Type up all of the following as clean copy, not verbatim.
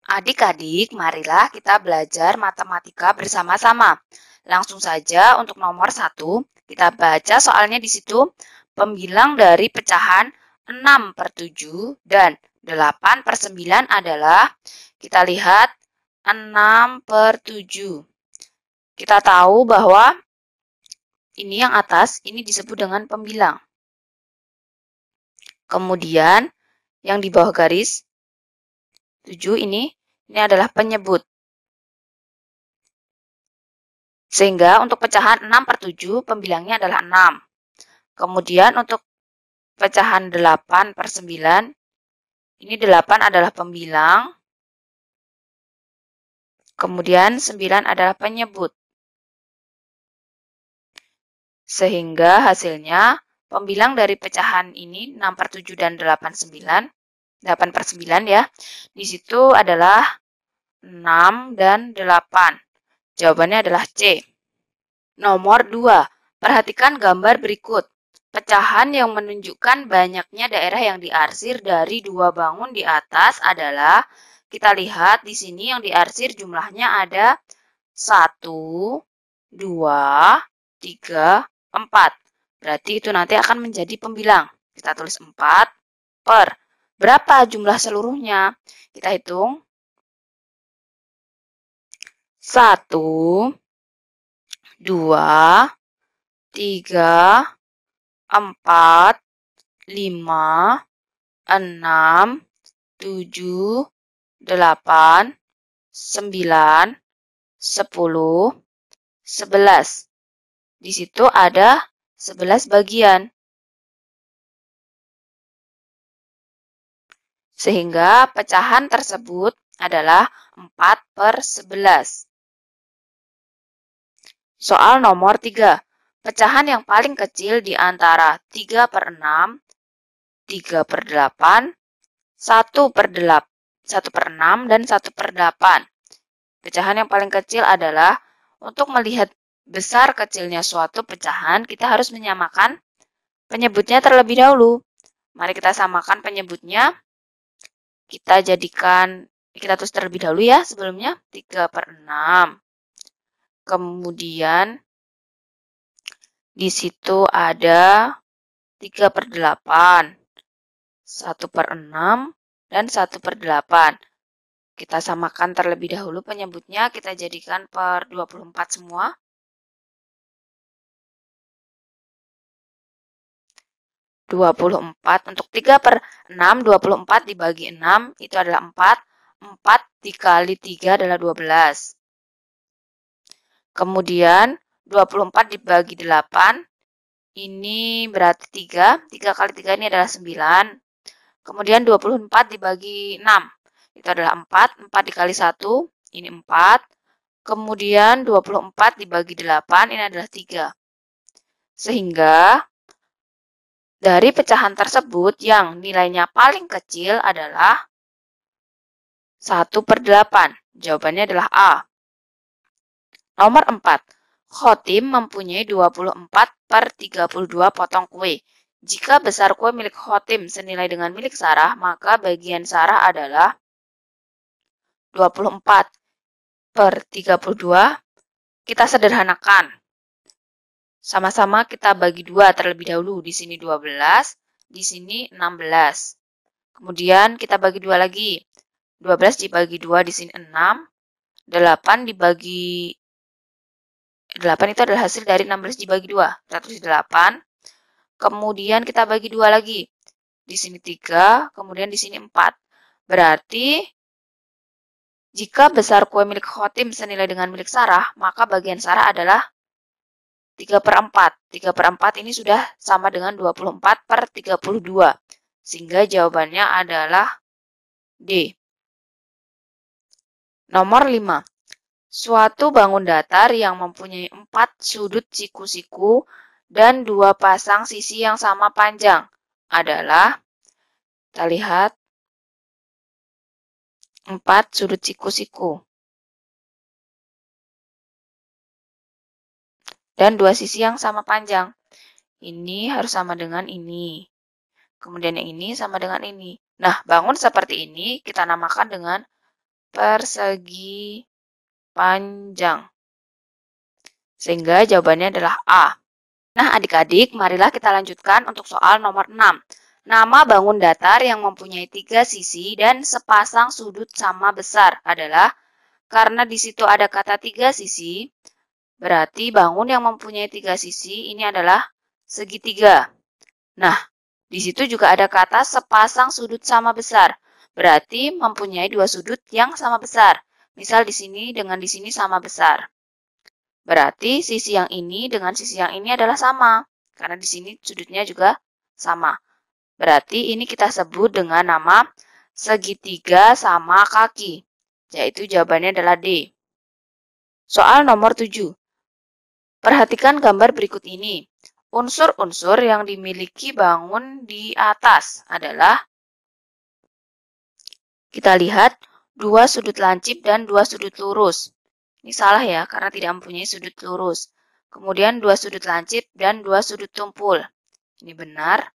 Adik-adik, marilah kita belajar matematika bersama-sama. Langsung saja untuk nomor 1, kita baca soalnya di situ. Pembilang dari pecahan 6/7 dan 8/9 adalah, kita lihat 6/7. Kita tahu bahwa ini yang atas, ini disebut dengan pembilang. Kemudian yang di bawah garis 7 ini adalah penyebut. Sehingga untuk pecahan 6/7 pembilangnya adalah 6. Kemudian untuk pecahan 8/9, ini 8 adalah pembilang. Kemudian 9 adalah penyebut. Sehingga hasilnya pembilang dari pecahan ini 6/7 dan 8/9 ya. Di situ adalah 6 dan 8. Jawabannya adalah C. Nomor 2. Perhatikan gambar berikut. Pecahan yang menunjukkan banyaknya daerah yang diarsir dari 2 bangun di atas adalah, kita lihat di sini yang diarsir jumlahnya ada 1, 2, 3, 4. Berarti itu nanti akan menjadi pembilang. Kita tulis 4 per. Berapa jumlah seluruhnya? Kita hitung. 1, 2, 3, 4, 5, 6, 7, 8, 9, 10, 11. Di situ ada 11 bagian. Sehingga pecahan tersebut adalah 4/11. Soal nomor 3. Pecahan yang paling kecil di antara 3/6, 3/8, 1/6, dan 1/8. Pecahan yang paling kecil adalah, untuk melihat besar kecilnya suatu pecahan, kita harus menyamakan penyebutnya terlebih dahulu. Mari kita samakan penyebutnya. Kita tulis terlebih dahulu ya sebelumnya, 3/6. Kemudian di situ ada 3/8, 1/6, dan 1/8. Kita samakan terlebih dahulu penyebutnya, kita jadikan per 24 semua. 24 untuk 3/6, 24 dibagi 6 itu adalah 4. 4 dikali 3 adalah 12. Kemudian 24 dibagi 8, ini berarti 3. 3 kali 3 ini adalah 9. Kemudian 24 dibagi 6, itu adalah 4. 4 dikali 1, ini 4. Kemudian 24 dibagi 8, ini adalah 3. Sehingga dari pecahan tersebut yang nilainya paling kecil adalah 1/8. Jawabannya adalah A. Nomor 4. Khotim mempunyai 24/32 potong kue. Jika besar kue milik Khotim senilai dengan milik Sarah, maka bagian Sarah adalah 24/32. Kita sederhanakan. Sama-sama kita bagi 2 terlebih dahulu. Di sini 12, di sini 16. Kemudian kita bagi 2 lagi. 12 dibagi 2 di sini 6. 8 dibagi 8 itu adalah hasil dari 16 dibagi 2. Kita tulis 8. Kemudian kita bagi 2 lagi. Di sini 3, kemudian di sini 4. Berarti jika besar kue milik Khotim senilai dengan milik Sarah, maka bagian Sarah adalah 3/4. 3/4 ini sudah sama dengan 24/32. Sehingga jawabannya adalah D. Nomor 5. Suatu bangun datar yang mempunyai 4 sudut siku-siku dan 2 pasang sisi yang sama panjang adalah, kita lihat, 4 sudut siku-siku dan 2 sisi yang sama panjang. Ini harus sama dengan ini. Kemudian yang ini sama dengan ini. Nah, bangun seperti ini kita namakan dengan persegi panjang. Sehingga jawabannya adalah A. Nah, adik-adik, marilah kita lanjutkan untuk soal nomor 6. Nama bangun datar yang mempunyai 3 sisi dan sepasang sudut sama besar adalah, karena di situ ada kata 3 sisi, berarti bangun yang mempunyai 3 sisi ini adalah segitiga. Nah, di situ juga ada kata sepasang sudut sama besar, berarti mempunyai 2 sudut yang sama besar. Misal di sini dengan di sini sama besar. Berarti sisi yang ini dengan sisi yang ini adalah sama, karena di sini sudutnya juga sama. Berarti ini kita sebut dengan nama segitiga sama kaki, yaitu jawabannya adalah D. Soal nomor 7. Perhatikan gambar berikut ini. Unsur-unsur yang dimiliki bangun di atas adalah, kita lihat, 2 sudut lancip dan 2 sudut lurus. Ini salah ya, karena tidak mempunyai sudut lurus. Kemudian 2 sudut lancip dan 2 sudut tumpul. Ini benar.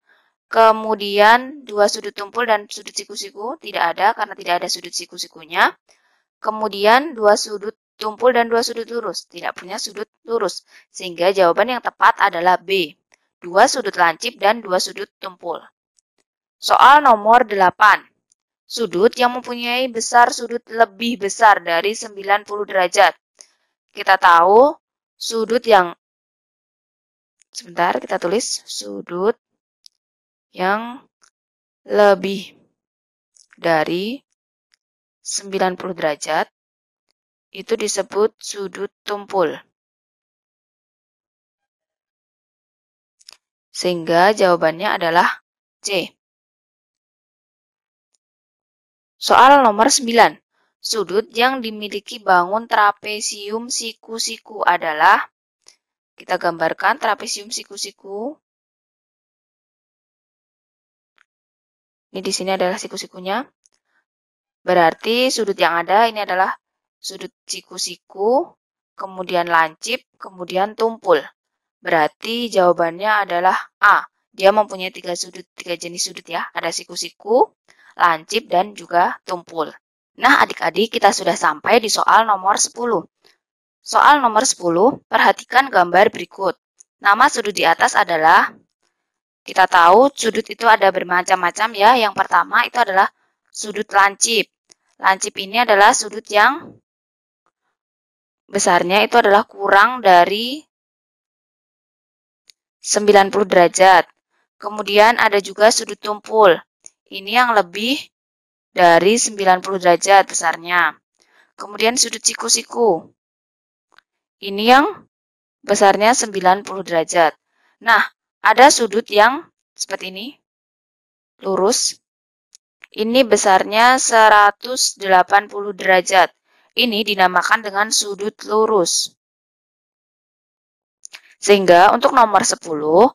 Kemudian 2 sudut tumpul dan sudut siku-siku tidak ada karena tidak ada sudut siku-sikunya. Kemudian 2 sudut tumpul dan 2 sudut lurus. Tidak punya sudut lurus. Sehingga jawaban yang tepat adalah B. 2 sudut lancip dan 2 sudut tumpul. Soal nomor 8. Sudut yang mempunyai besar sudut lebih besar dari 90 derajat. Kita tahu sudut yang, sebentar kita tulis, sudut yang lebih dari 90 derajat itu disebut sudut tumpul. Sehingga jawabannya adalah C. Soal nomor 9. Sudut yang dimiliki bangun trapesium siku-siku adalah, kita gambarkan trapesium siku-siku. Ini di sini adalah siku-sikunya. Berarti sudut yang ada ini adalah sudut siku-siku, kemudian lancip, kemudian tumpul. Berarti jawabannya adalah A. Dia mempunyai 3 jenis sudut ya. Ada siku-siku, lancip, dan juga tumpul. Nah, adik-adik, kita sudah sampai di soal nomor 10. Soal nomor 10, perhatikan gambar berikut. Nama sudut di atas adalah, kita tahu sudut itu ada bermacam-macam ya. Yang pertama itu adalah sudut lancip. Lancip ini adalah sudut yang besarnya itu adalah kurang dari 90 derajat. Kemudian ada juga sudut tumpul. Ini yang lebih dari 90 derajat besarnya. Kemudian sudut siku-siku. Ini yang besarnya 90 derajat. Nah, ada sudut yang seperti ini, lurus. Ini besarnya 180 derajat. Ini dinamakan dengan sudut lurus. Sehingga untuk nomor 10,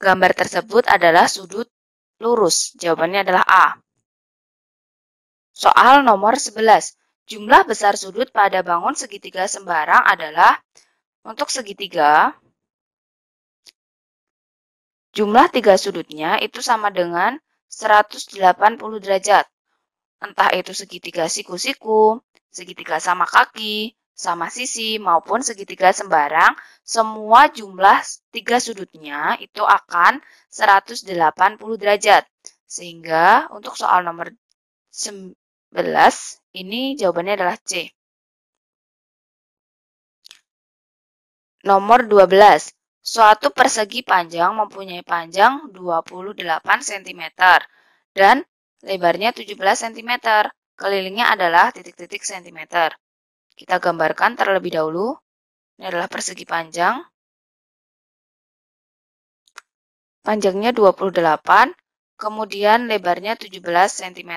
gambar tersebut adalah sudut lurus. Jawabannya adalah A. Soal nomor 11. Jumlah besar sudut pada bangun segitiga sembarang adalah, untuk segitiga, jumlah 3 sudutnya itu sama dengan 180 derajat. Entah itu segitiga siku-siku, segitiga sama kaki, sama sisi, maupun segitiga sembarang, semua jumlah 3 sudutnya itu akan 180 derajat. Sehingga untuk soal nomor 11, ini jawabannya adalah C. Nomor 12. Suatu persegi panjang mempunyai panjang 28 cm dan lebarnya 17 cm. Kelilingnya adalah titik-titik cm. Kita gambarkan terlebih dahulu. Ini adalah persegi panjang. Panjangnya 28, kemudian lebarnya 17 cm.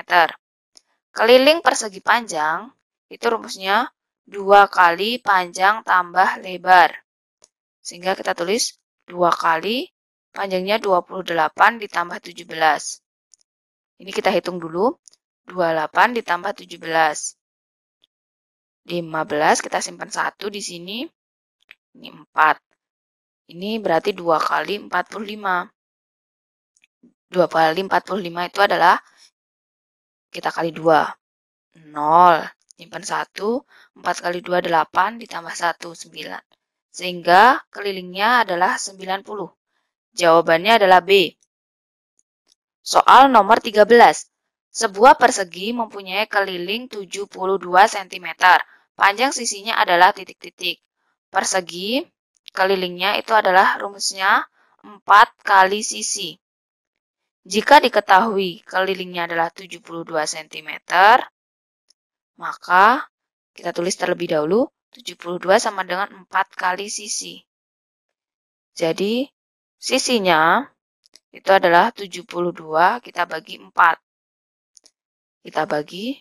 Keliling persegi panjang, itu rumusnya 2 kali panjang tambah lebar. Sehingga kita tulis 2 kali panjangnya 28 ditambah 17. Ini kita hitung dulu. 28 ditambah 17. 15, kita simpan 1 di sini. Ini 4. Ini berarti 2 kali 45. 2 kali 45 itu adalah, kita kali 2. 0. Simpan 1, 4 kali 2, 8, ditambah 1, 9. Sehingga kelilingnya adalah 90. Jawabannya adalah B. Soal nomor 13. Sebuah persegi mempunyai keliling 72 cm. Panjang sisinya adalah titik-titik. Persegi kelilingnya itu adalah rumusnya 4 kali sisi. Jika diketahui kelilingnya adalah 72 cm, maka kita tulis terlebih dahulu 72 sama dengan 4 kali sisi. Jadi sisinya itu adalah 72, kita bagi 4. Kita bagi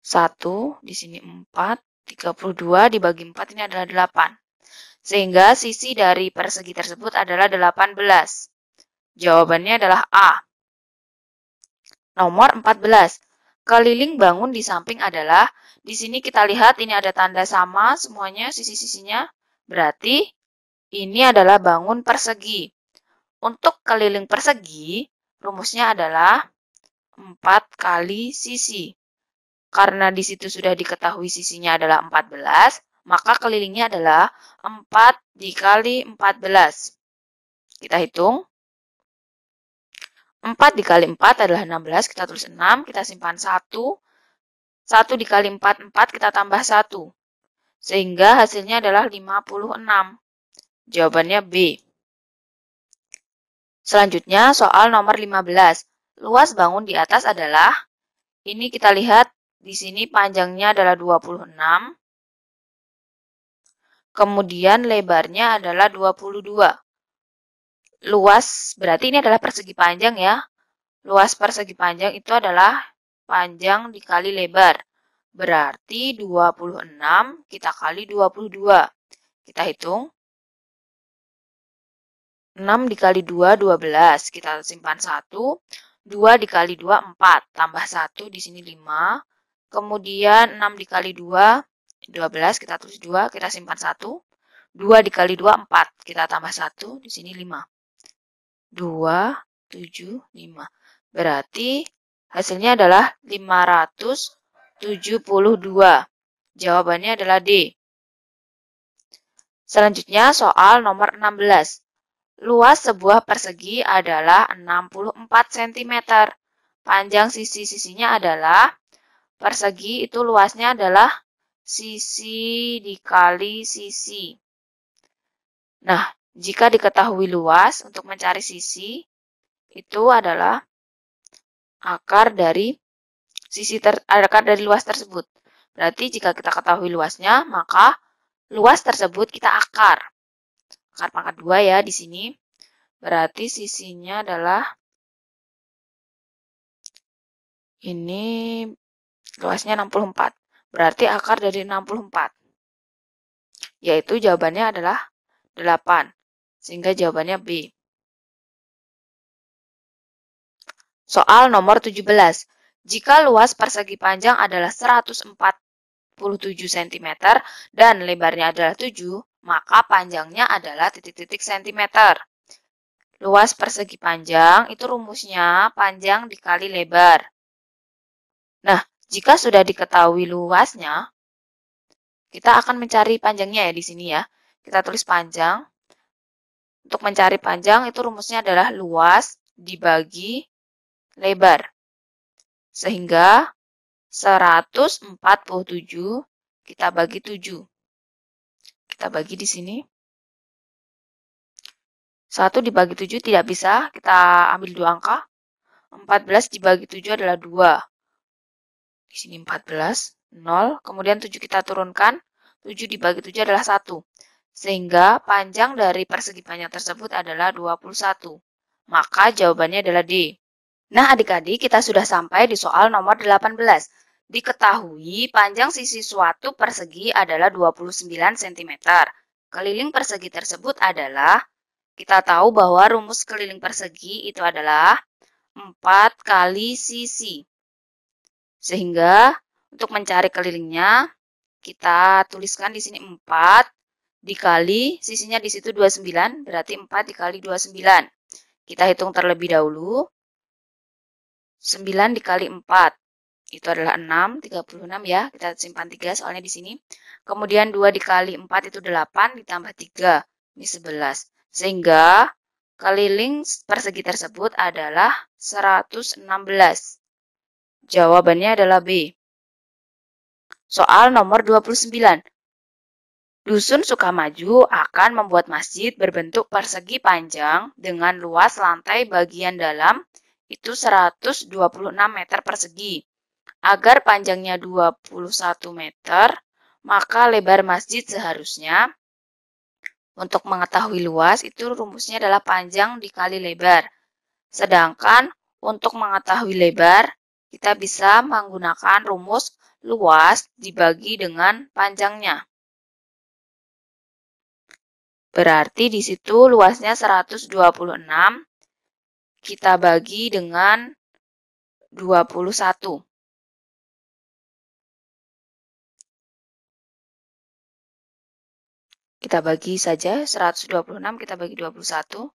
1, di sini 4, 32 dibagi 4 ini adalah 8. Sehingga sisi dari persegi tersebut adalah 18. Jawabannya adalah A. Nomor 14. Keliling bangun di samping adalah, di sini kita lihat ini ada tanda sama semuanya sisi-sisinya, berarti ini adalah bangun persegi. Untuk keliling persegi, rumusnya adalah 4 kali sisi. Karena di situ sudah diketahui sisinya adalah 14, maka kelilingnya adalah 4 dikali 14. Kita hitung. 4 dikali 4 adalah 16, kita tulis 6, kita simpan 1. 1 dikali 4, 4, kita tambah 1. Sehingga hasilnya adalah 56. Jawabannya B. Selanjutnya soal nomor 15. Luas bangun di atas adalah, ini kita lihat di sini panjangnya adalah 26. Kemudian lebarnya adalah 22. Luas, berarti ini adalah persegi panjang ya. Luas persegi panjang itu adalah panjang dikali lebar. Berarti 26 kita kali 22. Kita hitung. 6 dikali 2, 12. Kita simpan 1. 2 dikali 2, 4. Tambah 1, di sini 5. Kemudian 6 dikali 2, 12. Kita tulis 2, kita simpan 1. 2 dikali 2, 4. Kita tambah 1, di sini 5. 2, 7, 5. Berarti hasilnya adalah 572. Jawabannya adalah D. Selanjutnya soal nomor 16. Luas sebuah persegi adalah 64 cm. Panjang sisi-sisinya adalah, persegi itu luasnya adalah sisi dikali sisi. Nah, jika diketahui luas, untuk mencari sisi, itu adalah akar dari luas tersebut. Berarti jika kita ketahui luasnya, maka luas tersebut kita akar. Akar pangkat 2 ya di sini. Berarti sisinya adalah ini luasnya 64. Berarti akar dari 64. Yaitu jawabannya adalah 8. Sehingga jawabannya B. Soal nomor 17. Jika luas persegi panjang adalah 147 cm dan lebarnya adalah 7, maka panjangnya adalah titik-titik cm. Luas persegi panjang itu rumusnya panjang dikali lebar. Nah, jika sudah diketahui luasnya, kita akan mencari panjangnya ya di sini ya. Kita tulis panjang. Untuk mencari panjang itu rumusnya adalah luas dibagi lebar. Sehingga 147 kita bagi 7. Kita bagi di sini. 1 dibagi 7 tidak bisa, kita ambil 2 angka. 14 dibagi 7 adalah 2. Di sini 14, 0. Kemudian 7 kita turunkan. 7 dibagi 7 adalah 1. Sehingga panjang dari persegi panjang tersebut adalah 21. Maka jawabannya adalah D. Nah adik-adik, kita sudah sampai di soal nomor 18. Diketahui panjang sisi suatu persegi adalah 29 cm. Keliling persegi tersebut adalah, kita tahu bahwa rumus keliling persegi itu adalah 4 kali sisi. Sehingga untuk mencari kelilingnya, kita tuliskan di sini 4 dikali, sisinya di situ 29, berarti 4 dikali 29. Kita hitung terlebih dahulu. 9 dikali 4. itu adalah 6, 36 ya. Kita simpan 3 soalnya di sini. Kemudian 2 dikali 4 itu 8, ditambah 3, ini 11. Sehingga keliling persegi tersebut adalah 116. Jawabannya adalah B. Soal nomor 29. Dusun Sukamaju akan membuat masjid berbentuk persegi panjang dengan luas lantai bagian dalam itu 126 meter persegi. Agar panjangnya 21 meter, maka lebar masjid seharusnya, untuk mengetahui luas itu rumusnya adalah panjang dikali lebar. Sedangkan untuk mengetahui lebar, kita bisa menggunakan rumus luas dibagi dengan panjangnya. Berarti di situ luasnya 126, kita bagi dengan 21. Kita bagi saja 126 kita bagi 21.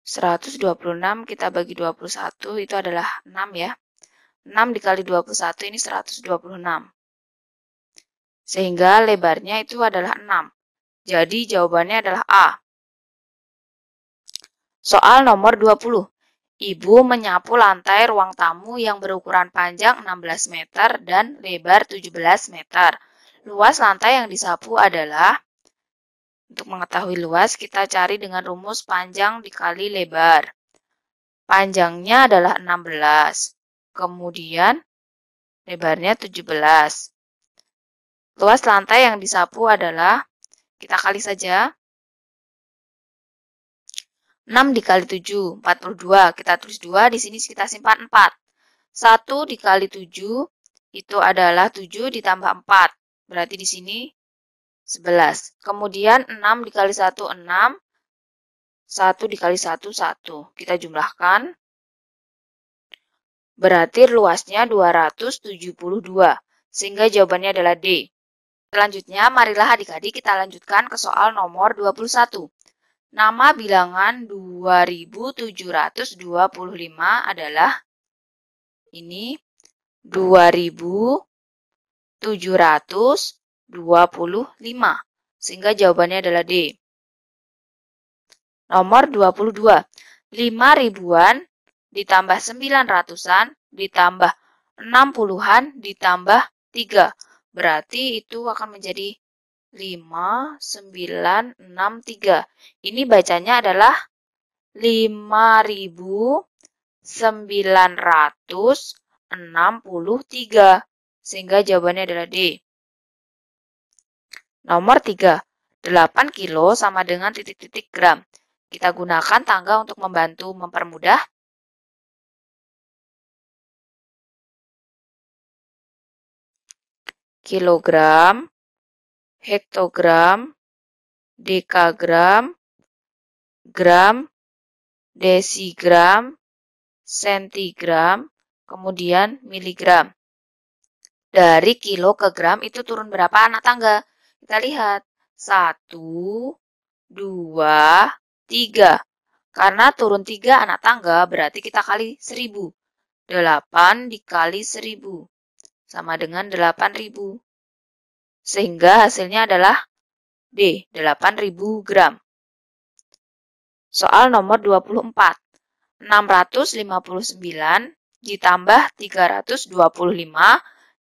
126 kita bagi 21 itu adalah 6 ya. 6 dikali 21 ini 126. Sehingga lebarnya itu adalah 6. Jadi jawabannya adalah A. Soal nomor 20. Ibu menyapu lantai ruang tamu yang berukuran panjang 16 meter dan lebar 17 meter. Luas lantai yang disapu adalah, untuk mengetahui luas, kita cari dengan rumus panjang dikali lebar. Panjangnya adalah 16, kemudian lebarnya 17. Luas lantai yang disapu adalah, kita kali saja, 6 dikali 7, 42. Kita tulis 2, di sini kita simpan 4. 1 dikali 7 itu adalah 7 ditambah 4. Berarti di sini 11. Kemudian 6 dikali 1, 6. 1 dikali 1, 1. Kita jumlahkan. Berarti luasnya 272. Sehingga jawabannya adalah D. Selanjutnya, marilah adik-adik kita lanjutkan ke soal nomor 21. Nama bilangan 2725 adalah ini 2725. Sehingga jawabannya adalah D. Nomor 22. 5 ribuan ditambah 900-an ditambah 60-an ditambah 3. Berarti itu akan menjadi 5, 9, 6, 3. Ini bacanya adalah 5.963. Sehingga jawabannya adalah D. Nomor 3. 8 kilo sama dengan titik-titik gram. Kita gunakan tangga untuk membantu mempermudah. Kilogram, hektogram, dekagram, gram, desigram, sentigram, kemudian miligram. Dari kilo ke gram itu turun berapa anak tangga? Kita lihat. 1, 2, 3. Karena turun 3 anak tangga, berarti kita kali 1000. 8 dikali 1000. Sama dengan 8000. Sehingga hasilnya adalah D, 8000 gram. Soal nomor 24. 659 ditambah 325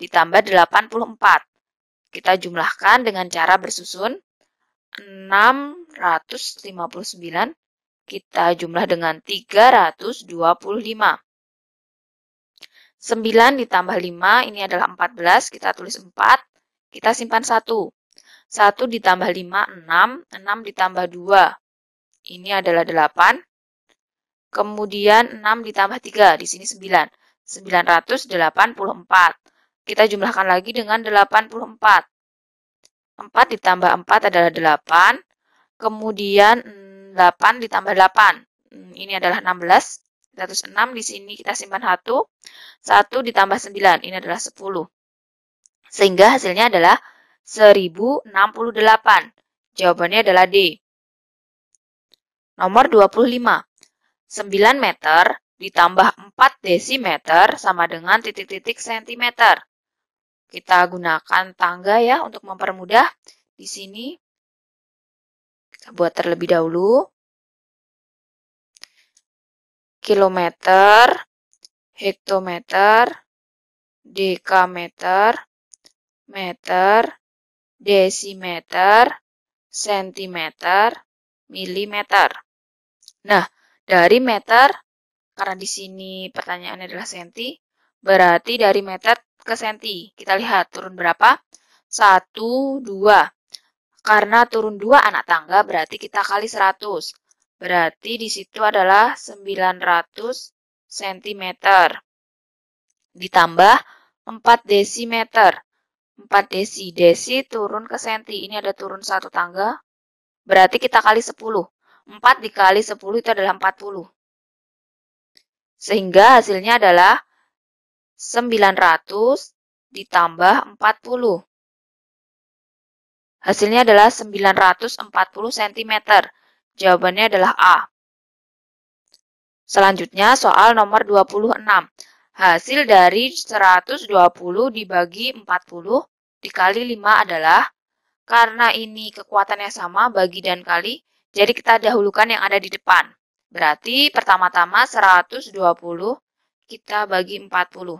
ditambah 84. Kita jumlahkan dengan cara bersusun. 659 kita jumlah dengan 325. 9 ditambah 5 ini adalah 14, kita tulis 4, kita simpan 1. 1 ditambah 5, 6, 6 ditambah 2, ini adalah 8. Kemudian 6 ditambah 3, di sini 9, 984. Kita jumlahkan lagi dengan 84. 4 ditambah 4 adalah 8, kemudian 8 ditambah 8, ini adalah 16, kita tulis 6, di sini kita simpan 1, 1 ditambah 9, ini adalah 10. Sehingga hasilnya adalah 1068. Jawabannya adalah D. Nomor 25. 9 meter ditambah 4 desimeter sama dengan titik-titik sentimeter. Kita gunakan tangga ya untuk mempermudah. Di sini kita buat terlebih dahulu. Kilometer, hektometer, dekameter, meter, desimeter, sentimeter, milimeter. Nah, dari meter, karena di sini pertanyaannya adalah senti, berarti dari meter ke senti. Kita lihat turun berapa? 1, 2. Karena turun 2 anak tangga, berarti kita kali 100. Berarti di situ adalah 900 cm. Ditambah 4 desimeter. 4 desi. Desi turun ke senti. Ini ada turun 1 tangga. Berarti kita kali 10. 4 dikali 10 itu adalah 40. Sehingga hasilnya adalah 900 ditambah 40. Hasilnya adalah 940 cm. Jawabannya adalah A. Selanjutnya soal nomor 26. Hasil dari 120 dibagi 40 dikali 5 adalah, karena ini kekuatannya sama, bagi dan kali, jadi kita dahulukan yang ada di depan. Berarti pertama-tama 120 kita bagi 40.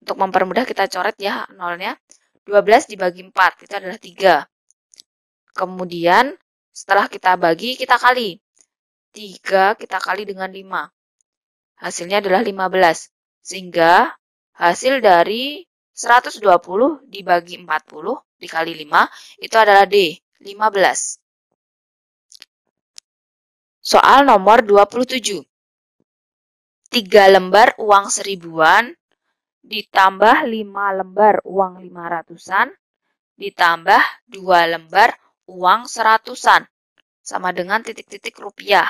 Untuk mempermudah kita coret ya nolnya. 12 dibagi 4 itu adalah 3. Kemudian setelah kita bagi, kita kali. 3 kita kali dengan 5. Hasilnya adalah 15. Sehingga hasil dari 120 dibagi 40 dikali 5 itu adalah D, 15. Soal nomor 27. 3 lembar uang 1000-an ditambah 5 lembar uang 500-an ditambah 2 lembar uang 100-an sama dengan titik-titik rupiah.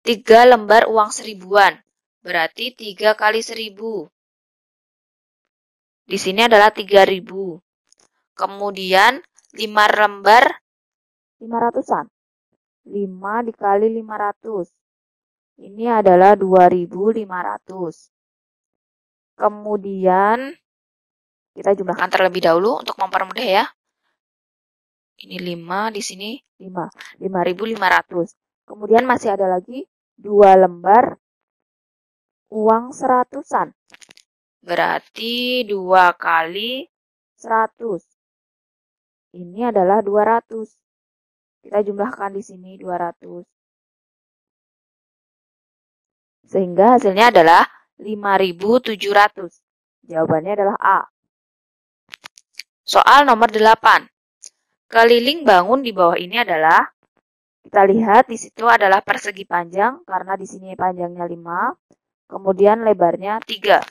3 lembar uang 1000-an berarti 3 kali 1000. Di sini adalah 3000. Kemudian 5 lembar 500-an. 5 dikali 500. Ini adalah 2500. Kemudian kita jumlahkan terlebih dahulu untuk mempermudah ya. Ini 5, di sini 5. 5500. Kemudian masih ada lagi 2 lembar uang 100-an. Berarti 2 kali 100. Ini adalah 200. Kita jumlahkan di sini 200. Sehingga hasilnya adalah 5700. Jawabannya adalah A. Soal nomor 8. Keliling bangun di bawah ini adalah, kita lihat di situ adalah persegi panjang karena di sini panjangnya 5, kemudian lebarnya 3.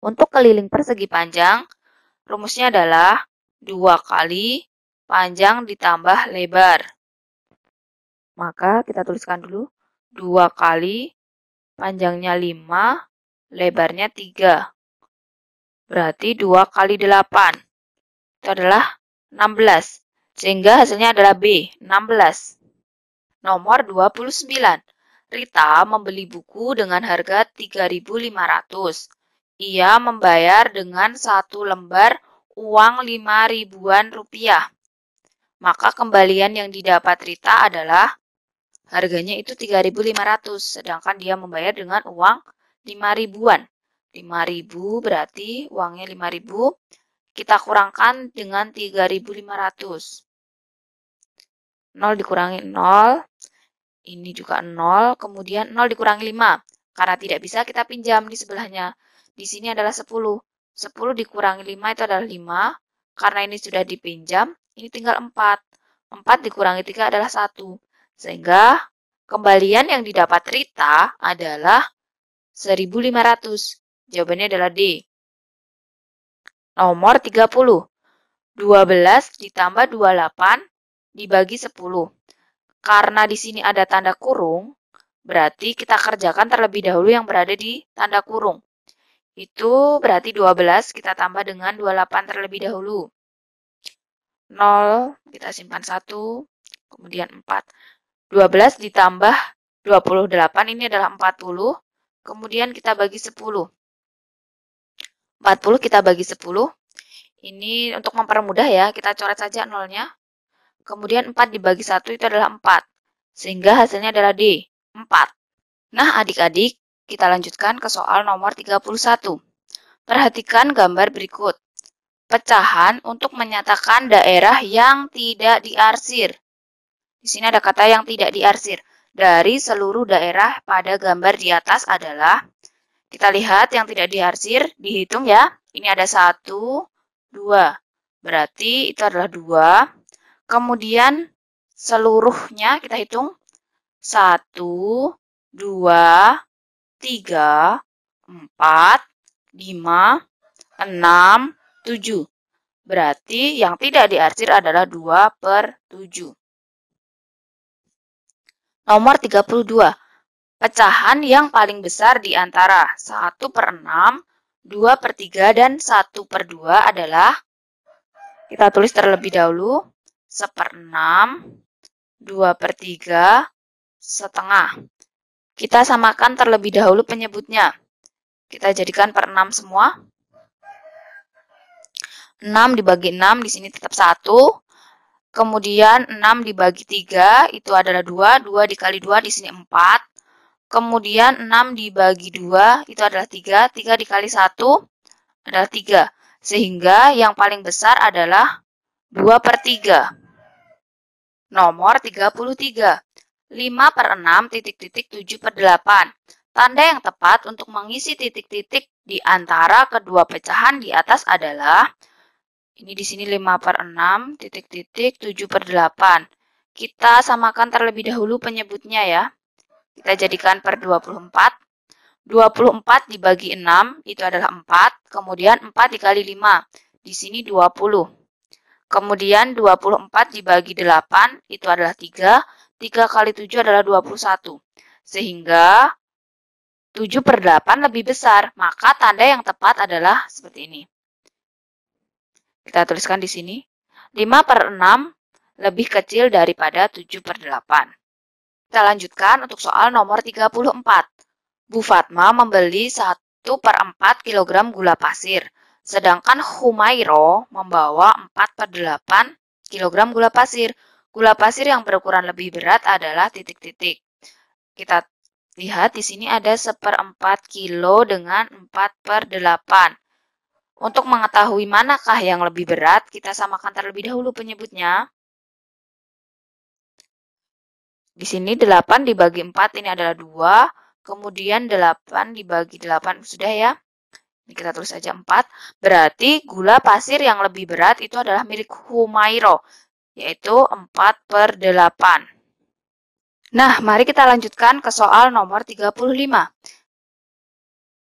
Untuk keliling persegi panjang, rumusnya adalah 2 kali panjang ditambah lebar. Maka kita tuliskan dulu 2 kali panjangnya 5, lebarnya 3. Berarti 2 kali 8. Itu adalah 16. Sehingga hasilnya adalah B, 16. Nomor 29. Rita membeli buku dengan harga 3.500. Ia membayar dengan 1 lembar uang 5.000-an rupiah. Maka kembalian yang didapat Rita adalah harganya itu 3.500, sedangkan dia membayar dengan uang 5.000-an. 5.000 berarti uangnya 5.000. Kita kurangkan dengan 3.500. 0 dikurangi 0. Ini juga 0. Kemudian 0 dikurangi 5. Karena tidak bisa kita pinjam di sebelahnya. Di sini adalah 10. 10 dikurangi 5 itu adalah 5. Karena ini sudah dipinjam, ini tinggal 4. 4 dikurangi 3 adalah 1. Sehingga kembalian yang didapat Rita adalah 1.500. Jawabannya adalah D. Nomor 30. 12 ditambah 28 dibagi 10. Karena di sini ada tanda kurung, berarti kita kerjakan terlebih dahulu yang berada di tanda kurung. Itu berarti 12 kita tambah dengan 28 terlebih dahulu. 0, kita simpan 1, kemudian 4. 12 ditambah 28 ini adalah 40. Kemudian kita bagi 10. 40 kita bagi 10. Ini untuk mempermudah ya, kita coret saja nolnya. Kemudian 4 dibagi 1 itu adalah 4. Sehingga hasilnya adalah D, 4. Nah, adik-adik, kita lanjutkan ke soal nomor 31. Perhatikan gambar berikut. Pecahan untuk menyatakan daerah yang tidak diarsir. Di sini ada kata yang tidak diarsir. Dari seluruh daerah pada gambar di atas adalah, kita lihat yang tidak diarsir, dihitung ya. Ini ada 1, 2. Berarti itu adalah 2. Kemudian seluruhnya kita hitung 1, 2, 3, 4, 5, 6, 7. Berarti yang tidak diarsir adalah 2/7. Nomor 32. Pecahan yang paling besar di antara 1/6, 2/3, dan 1/2 adalah, kita tulis terlebih dahulu, 1/6, 2/3, setengah. Kita samakan terlebih dahulu penyebutnya. Kita jadikan per 6 semua. 6 dibagi 6, di sini tetap 1. Kemudian 6 dibagi 3, itu adalah 2. 2 dikali 2, di sini 4. Kemudian 6 dibagi 2, itu adalah 3. 3 dikali 1 adalah 3. Sehingga yang paling besar adalah 2/3. Nomor 33. 5/6, titik-titik 7/8. Tanda yang tepat untuk mengisi titik-titik di antara kedua pecahan di atas adalah, ini di sini 5/6, titik-titik 7/8. Kita samakan terlebih dahulu penyebutnya ya. Kita jadikan per 24. 24 dibagi 6, itu adalah 4. Kemudian 4 dikali 5, di sini 20. Kemudian 24 dibagi 8, itu adalah 3. 3 kali 7 adalah 21. Sehingga 7/8 lebih besar. Maka tanda yang tepat adalah seperti ini. Kita tuliskan di sini. 5/6 lebih kecil daripada 7/8. Kita lanjutkan untuk soal nomor 34. Bu Fatma membeli 1/4 kg gula pasir. Sedangkan Humairo membawa 4/8 kg gula pasir. Gula pasir yang berukuran lebih berat adalah titik-titik. Kita lihat di sini ada 1/4 kilo dengan 4/8. Untuk mengetahui manakah yang lebih berat, kita samakan terlebih dahulu penyebutnya. Di sini 8 dibagi 4 ini adalah 2. Kemudian 8 dibagi 8, sudah ya. Ini kita tulis saja 4. Berarti gula pasir yang lebih berat itu adalah milik Humairo, yaitu 4/8. Nah, mari kita lanjutkan ke soal nomor 35.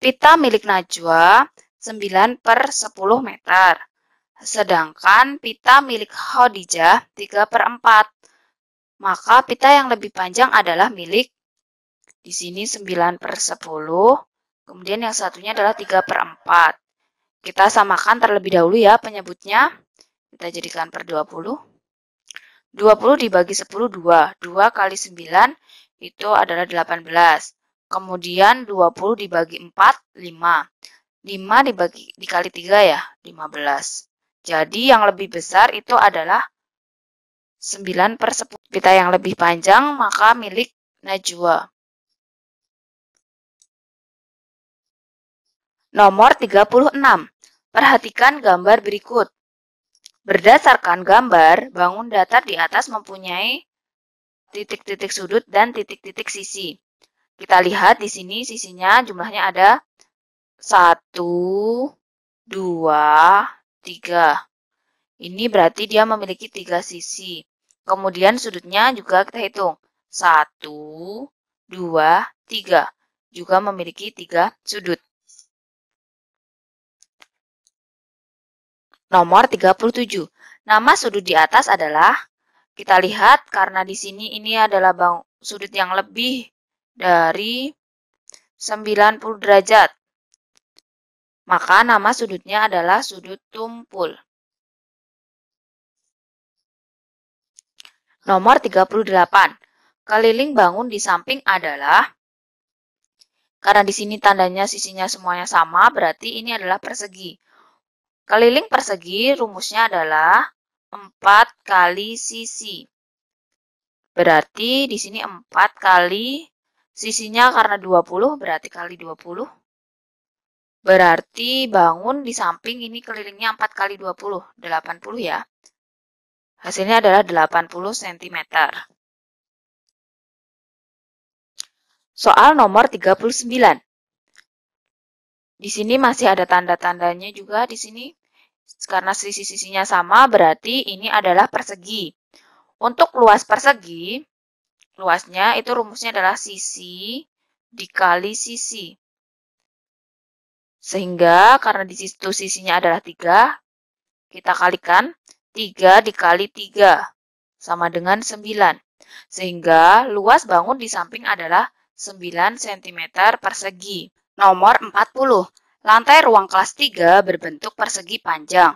Pita milik Najwa 9/10 meter. Sedangkan pita milik Khadijah 3/4. Maka pita yang lebih panjang adalah milik, di sini 9/10. Kemudian yang satunya adalah 3/4. Kita samakan terlebih dahulu ya penyebutnya. Kita jadikan per 20. 20 dibagi 10, 2. 2 kali 9 itu adalah 18. Kemudian 20 dibagi 4, 5. 5 dikali 3 ya, 15. Jadi yang lebih besar itu adalah 9/10. Pita yang lebih panjang maka milik Najwa. Nomor 36. Perhatikan gambar berikut. Berdasarkan gambar, bangun datar di atas mempunyai titik-titik sudut dan titik-titik sisi. Kita lihat di sini sisinya jumlahnya ada 1, 2, 3. Ini berarti dia memiliki 3 sisi. Kemudian sudutnya juga kita hitung. 1, 2, 3. Juga memiliki 3 sudut. Nomor 37. Nama sudut di atas adalah, kita lihat karena di sini ini adalah sudut yang lebih dari 90 derajat. Maka nama sudutnya adalah sudut tumpul. Nomor 38. keliling bangun di samping adalah, karena di sini tandanya sisinya semuanya sama, berarti ini adalah persegi. Keliling persegi rumusnya adalah 4 kali sisi. Berarti di sini 4 kali sisinya karena 20, berarti kali 20. Berarti bangun di samping ini kelilingnya 4 kali 20, 80 ya. Hasilnya adalah 80 cm. Soal nomor 39. Di sini masih ada tanda-tandanya juga di sini. Karena sisi-sisinya sama, berarti ini adalah persegi. Untuk luas persegi, luasnya itu rumusnya adalah sisi dikali sisi. Sehingga karena di situ sisinya adalah 3, kita kalikan 3 dikali 3 sama dengan 9. Sehingga luas bangun di samping adalah 9 cm persegi. Nomor 40. Lantai ruang kelas 3 berbentuk persegi panjang.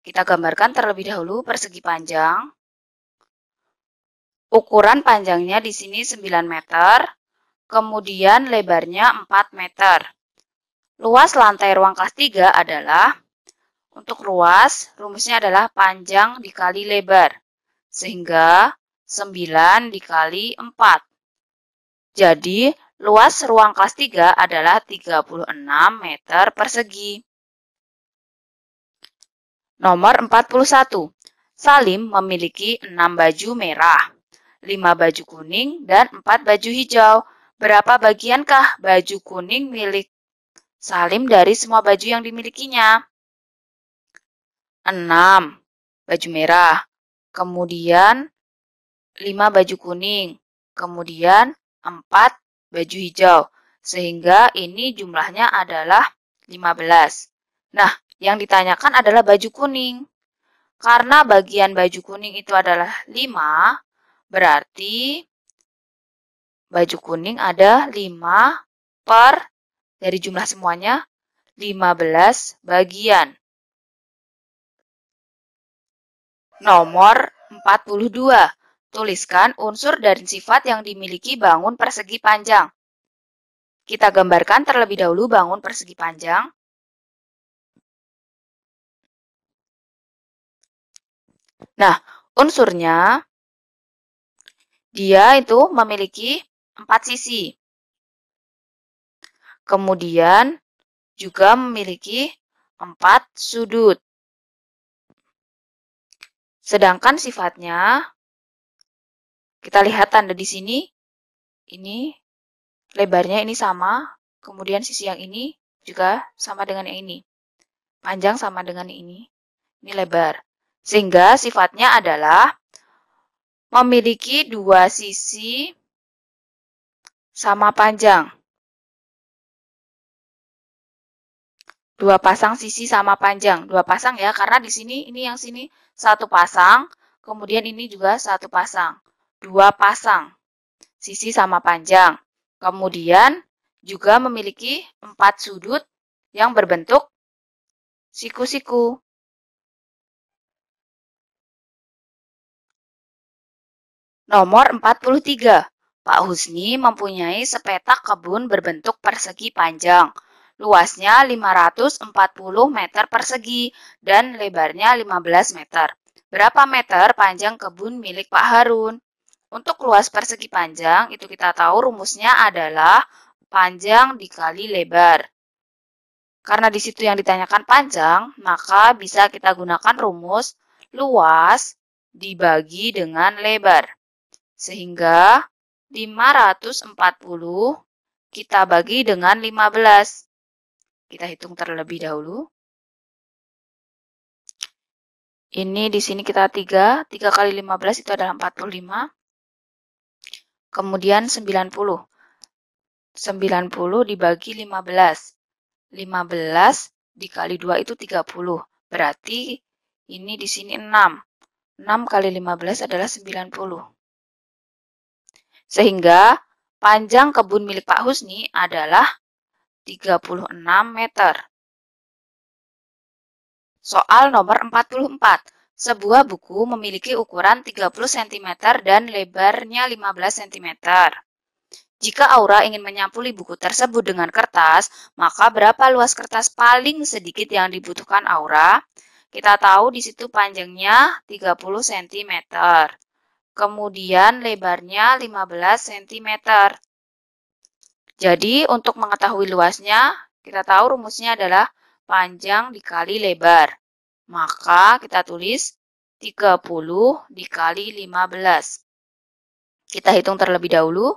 Kita gambarkan terlebih dahulu persegi panjang. Ukuran panjangnya di sini 9 meter, kemudian lebarnya 4 meter. Luas lantai ruang kelas 3 adalah, untuk luas, rumusnya adalah panjang dikali lebar. Sehingga 9 dikali 4. Jadi, luas ruang kelas 3 adalah 36 meter persegi. Nomor 41. Salim memiliki 6 baju merah, 5 baju kuning, dan 4 baju hijau. Berapa bagiankah baju kuning milik Salim dari semua baju yang dimilikinya? 6 baju merah, kemudian 5 baju kuning, kemudian 4 baju hijau, sehingga ini jumlahnya adalah 15. Nah, yang ditanyakan adalah baju kuning. Karena bagian baju kuning itu adalah 5, berarti baju kuning ada 5 per, dari jumlah semuanya, 15 bagian. Nomor 42. Tuliskan unsur dan sifat yang dimiliki bangun persegi panjang. Kita gambarkan terlebih dahulu bangun persegi panjang. Nah, unsurnya, dia itu memiliki 4 sisi. Kemudian juga memiliki 4 sudut. Sedangkan sifatnya, kita lihat tanda di sini, ini lebarnya ini sama, kemudian sisi yang ini juga sama dengan yang ini. Panjang sama dengan ini lebar. Sehingga sifatnya adalah memiliki 2 sisi sama panjang. 2 pasang sisi sama panjang. 2 pasang ya, karena di sini ini yang sini 1 pasang, kemudian ini juga 1 pasang. 2 pasang sisi sama panjang. Kemudian juga memiliki 4 sudut yang berbentuk siku-siku. Nomor 43. Pak Husni mempunyai sepetak kebun berbentuk persegi panjang. Luasnya 540 meter persegi dan lebarnya 15 meter. Berapa meter panjang kebun milik Pak Harun? Untuk luas persegi panjang, itu kita tahu rumusnya adalah panjang dikali lebar. Karena di situ yang ditanyakan panjang, maka bisa kita gunakan rumus luas dibagi dengan lebar. Sehingga 540 kita bagi dengan 15. Kita hitung terlebih dahulu. Ini di sini kita 3 kali 15 itu adalah 45. Kemudian 90. 90 dibagi 15. 15 dikali 2 itu 30. Berarti ini di sini 6. 6 kali 15 adalah 90. Sehingga panjang kebun milik Pak Husni adalah 36 meter. Soal nomor 44. Sebuah buku memiliki ukuran 30 cm dan lebarnya 15 cm. Jika Aura ingin menyampuli buku tersebut dengan kertas, maka berapa luas kertas paling sedikit yang dibutuhkan Aura? Kita tahu di situ panjangnya 30 cm. Kemudian lebarnya 15 cm. Jadi untuk mengetahui luasnya, kita tahu rumusnya adalah panjang dikali lebar. Maka kita tulis 30 dikali 15. Kita hitung terlebih dahulu.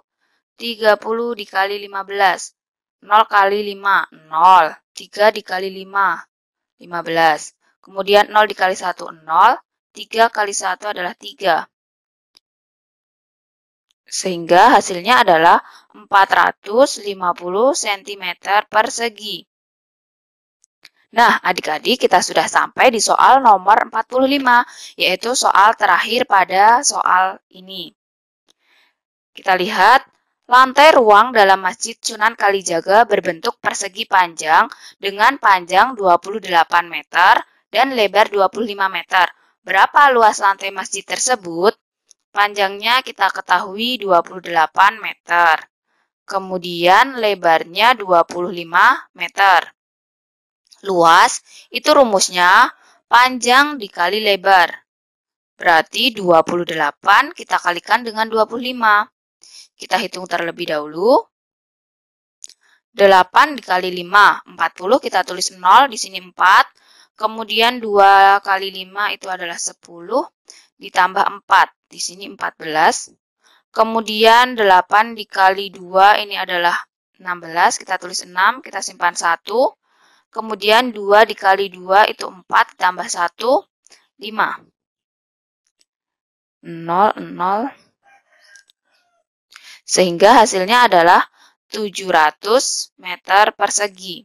30 dikali 15. 0 kali 5, 0. 3 dikali 5, 15. Kemudian 0 dikali 1, 0. 3 kali 1 adalah 3. Sehingga hasilnya adalah 450 cm persegi. Nah, adik-adik, kita sudah sampai di soal nomor 45, yaitu soal terakhir pada soal ini. Kita lihat, lantai ruang dalam Masjid Sunan Kalijaga berbentuk persegi panjang dengan panjang 28 meter dan lebar 25 meter. Berapa luas lantai masjid tersebut? Panjangnya kita ketahui 28 meter. Kemudian lebarnya 25 meter. Luas, itu rumusnya panjang dikali lebar. Berarti 28 kita kalikan dengan 25. Kita hitung terlebih dahulu. 8 dikali 5, 40. Kita tulis 0, di sini 4. Kemudian 2 kali 5 itu adalah 10. Ditambah 4, di sini 14. Kemudian 8 dikali 2 ini adalah 16. Kita tulis 6, kita simpan 1. Kemudian 2 dikali 2 itu 4, ditambah 1, 5. 0, 0. Sehingga hasilnya adalah 700 meter persegi.